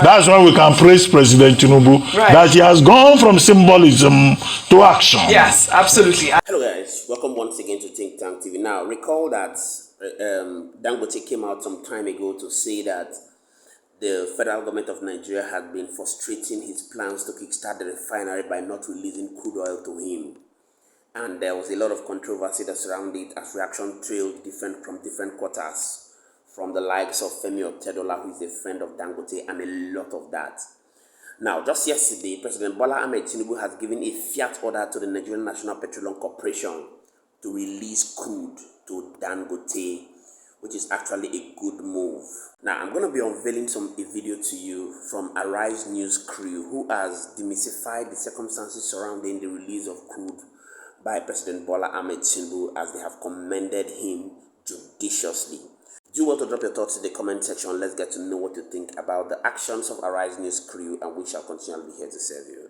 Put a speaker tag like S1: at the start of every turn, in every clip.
S1: That's why we can praise President Tinubu, that he has gone from symbolism to action.
S2: Yes, absolutely.
S3: Hello guys, welcome once again to Think Tank TV. Now, recall that Dangote came out some time ago to say that the federal government of Nigeria had been frustrating his plans to kickstart the refinery by not releasing crude oil to him. And there was a lot of controversy that surrounded it as reaction trailed from different quarters, from the likes of Femi Otedola, who is a friend of Dangote, and a lot of that. Now, just yesterday, President Bola Tinubu has given a fiat order to the Nigerian National Petroleum Corporation to release crude to Dangote, which is actually a good move. Now, I'm going to be unveiling a video to you from Arise News crew, who has demystified the circumstances surrounding the release of crude by President Bola Tinubu, as they have commended him judiciously. Do want to drop your thoughts in the comment section. Let's get to know what you think about the actions of Arise News crew, and we shall continue to be here to serve you.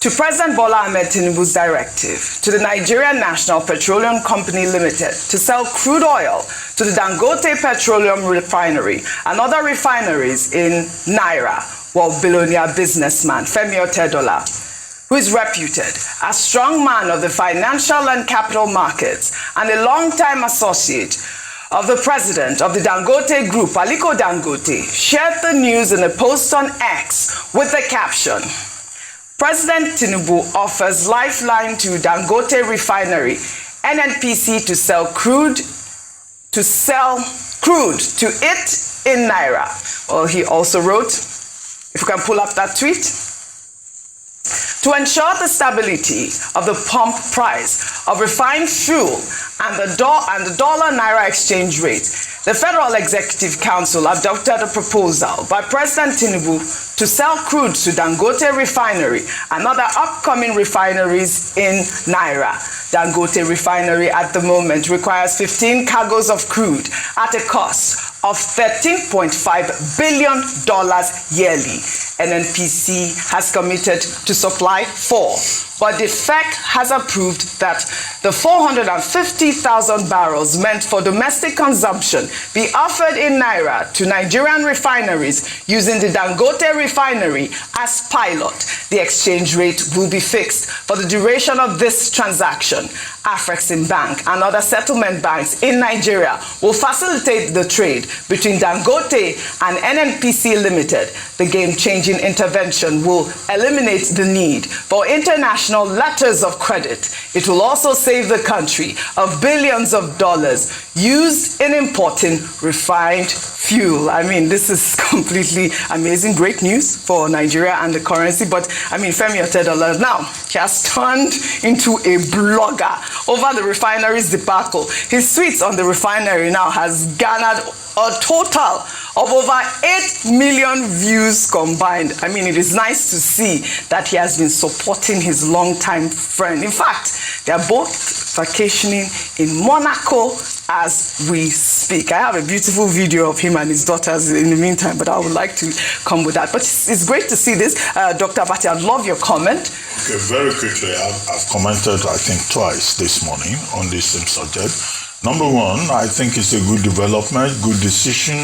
S2: To President Bola Tinubu's directive to the Nigerian National Petroleum Company Limited to sell crude oil to the Dangote Petroleum Refinery and other refineries in Naira, while billionaire businessman Femi Otedola, who is reputed as strong man of the financial and capital markets and a long-time associate of the president of the Dangote Group, Aliko Dangote, shared the news in a post on X with the caption, President Tinubu offers lifeline to Dangote Refinery, NNPC to sell crude to it in Naira. Well, he also wrote, if you can pull up that tweet, to ensure the stability of the pump price of refined fuel and the dollar-naira exchange rate, the Federal Executive Council adopted a proposal by President Tinubu to sell crude to Dangote Refinery and other upcoming refineries in Naira. Dangote Refinery at the moment requires 15 cargoes of crude at a cost of $13.5 billion yearly. NNPC has committed to supply 4, but the FEC has approved that the 450,000 barrels meant for domestic consumption be offered in Naira to Nigerian refineries using the Dangote Refinery as pilot. The exchange rate will be fixed for the duration of this transaction. Afrexim Bank and other settlement banks in Nigeria will facilitate the trade between Dangote and NNPC Limited. The game-changing intervention will eliminate the need for international letters of credit. It will also save the country of billions of dollars used in importing refined fuel. I mean, this is completely amazing, great news for Nigeria and the currency. But I mean, Femi Otedola now, he has turned into a blogger over the refinery's debacle. His tweets on the refinery now has garnered a total of over 8 million views combined. I mean, it is nice to see that he has been supporting his longtime friend. In fact, they are both vacationing in Monaco as we speak. I have a beautiful video of him and his daughters in the meantime, but I would like to come with that. But it's great to see this. Dr. Abati, I'd love your comment. Okay,
S1: very quickly, I've commented, I think, twice this morning on this same subject. Number one, I think it's a good development, good decision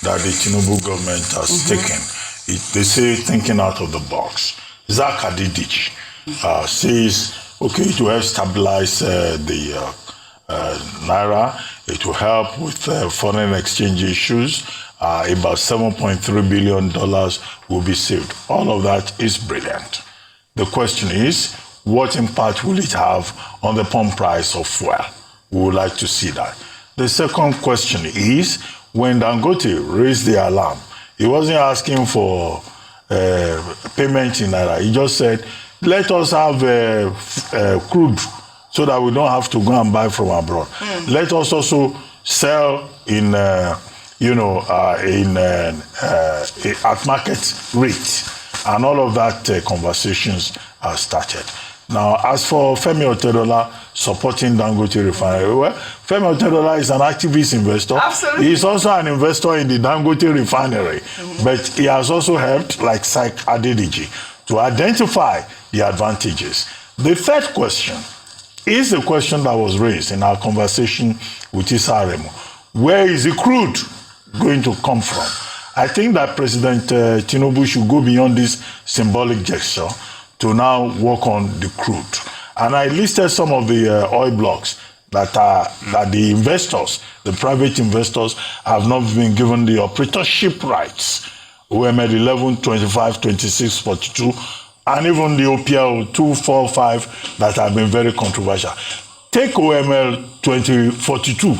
S1: that the Tinubu government has taken. They say thinking out of the box. Zach Adidich says, okay, it will help stabilize the Naira. It will help with foreign exchange issues. About $7.3 billion will be saved. All of that is brilliant. The question is, what impact will it have on the pump price of fuel? We would like to see that. The second question is, when Dangote raised the alarm, he wasn't asking for payment in Naira. He just said, let us have crude so that we don't have to go and buy from abroad. Let us also sell in, at market rate. And all of that conversations are started. Now, as for Femi Otedola supporting Dangote Refinery, well, Femi Otedola is an activist investor.
S2: Absolutely.
S1: He is also an investor in the Dangote Refinery. But he has also helped, like Zach Adidiji, to identify the advantages. The third question is the question that was raised in our conversation with Issa Aremu. Where is the crude going to come from? I think that President Tinubu should go beyond this symbolic gesture to now work on the crude. And I listed some of the oil blocks that the investors, the private investors, have not been given the operatorship rights. OML 11, 25, 26, 42, and even the OPL 245 that have been very controversial. Take OML 2042.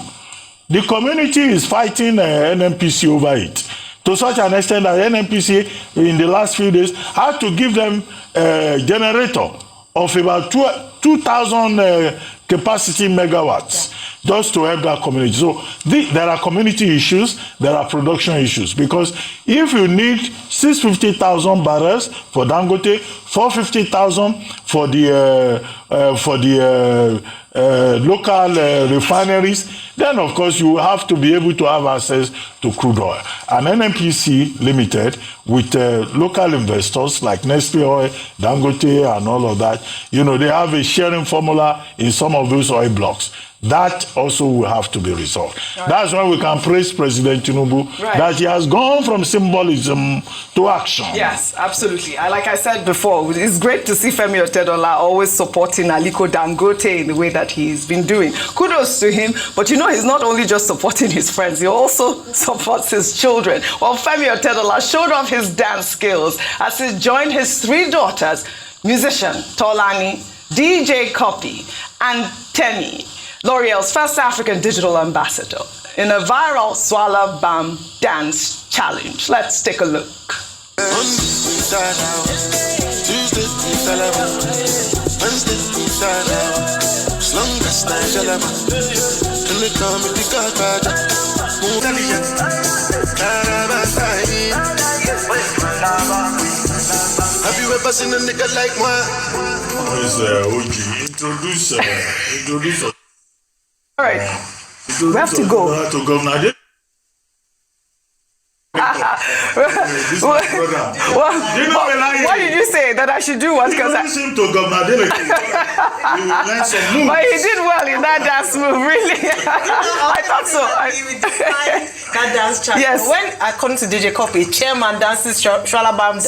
S1: The community is fighting NNPC over it, to such an extent that NNPC in the last few days had to give them a generator of about 2,000 capacity megawatts just to help that community. So there are community issues, there are production issues, because if you need 650,000 barrels for Dangote, 450,000 for the local refineries, then of course you have to be able to have access to crude oil. And NNPC Limited, with local investors like Nestle Oil, Dangote, and all of that, they have a sharing formula in some of those oil blocks. That also will have to be resolved. Right. That's why we can praise President Tinubu, that he has gone from symbolism to action.
S2: Yes, absolutely. Like I said before, it's great to see Femi Otedola always supporting Aliko Dangote in the way that he's been doing. Kudos to him, but he's not only just supporting his friends, he also supports his children. Well, Femi Otedola showed off his dance skills as he joined his 3 daughters, musician Tolani, DJ Okpe, and Temi, L'Oreal's first African digital ambassador, in a viral Swallow Bam dance challenge. Let's take a look.
S4: Have you ever seen a nigga like mine?
S1: Who is Ojeh? Introduce.
S2: All right, we have to go.
S1: To Governor.
S2: What did you say? That I should do what? Because
S1: him to Governor
S2: but he did well in that dance move, really. I thought so.
S5: That dance chant.
S2: Yes.
S5: When according to DJ Okpe, chairman dances Swalabam.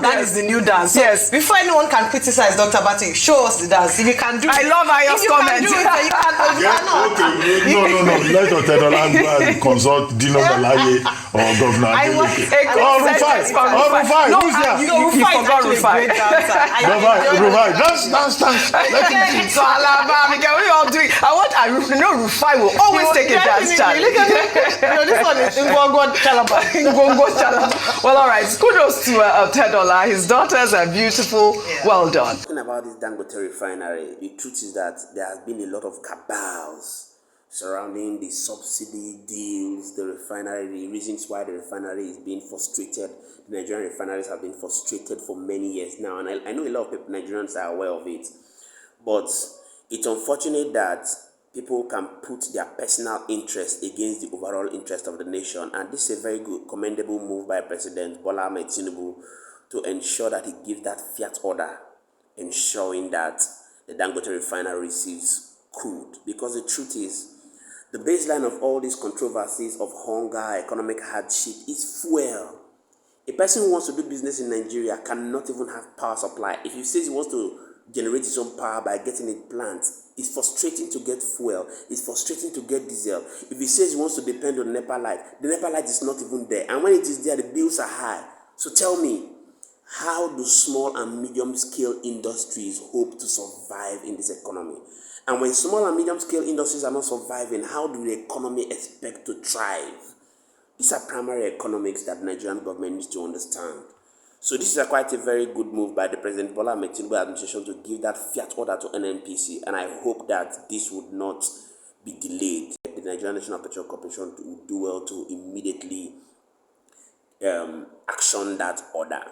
S5: That is the new dance. So
S2: yes.
S5: Before anyone can criticize Dr. Abati, show us the dance. If you can do it.
S2: I love Ayo's comment.
S5: If you can do it, you cannot.
S1: No. Let Otedola go and consult Dino Balaye or Governor. Rufai.
S2: No,
S1: who's there?
S2: you forgot Rufai.
S1: Rufai. Dance. Let him sing.
S2: So we all do it. Rufai will always take a dance challenge.
S5: This one is Ngongo Chalaba.
S2: Well, all right. Kudos to Otedola. His daughters are beautiful. Yeah. Well done.
S3: Talking about this Dangote Refinery, the truth is that there has been a lot of cabals surrounding the subsidy deals, the refinery, the reasons why the refinery is being frustrated. The Nigerian refineries have been frustrated for many years now, and I know a lot of people, Nigerians are aware of it. But it's unfortunate that people can put their personal interest against the overall interest of the nation, and this is a very good, commendable move by President Bola Tinubu to ensure that he gives that fiat order, ensuring that the Dangote Refinery receives crude. Because the truth is, the baseline of all these controversies of hunger, economic hardship is fuel. A person who wants to do business in Nigeria cannot even have power supply. If he says he wants to generate his own power by getting a plant, it's frustrating to get fuel. It's frustrating to get diesel. If he says he wants to depend on NEPA light, the NEPA light is not even there. And when it is there, the bills are high. So tell me, how do small and medium scale industries hope to survive in this economy? And when small and medium scale industries are not surviving, how do the economy expect to thrive? These are primary economics that the Nigerian government needs to understand. So this is quite a very good move by the President Bola Tinubu administration to give that fiat order to NNPC, and I hope that this would not be delayed. The Nigerian National Petroleum Corporation would do well to immediately action that order.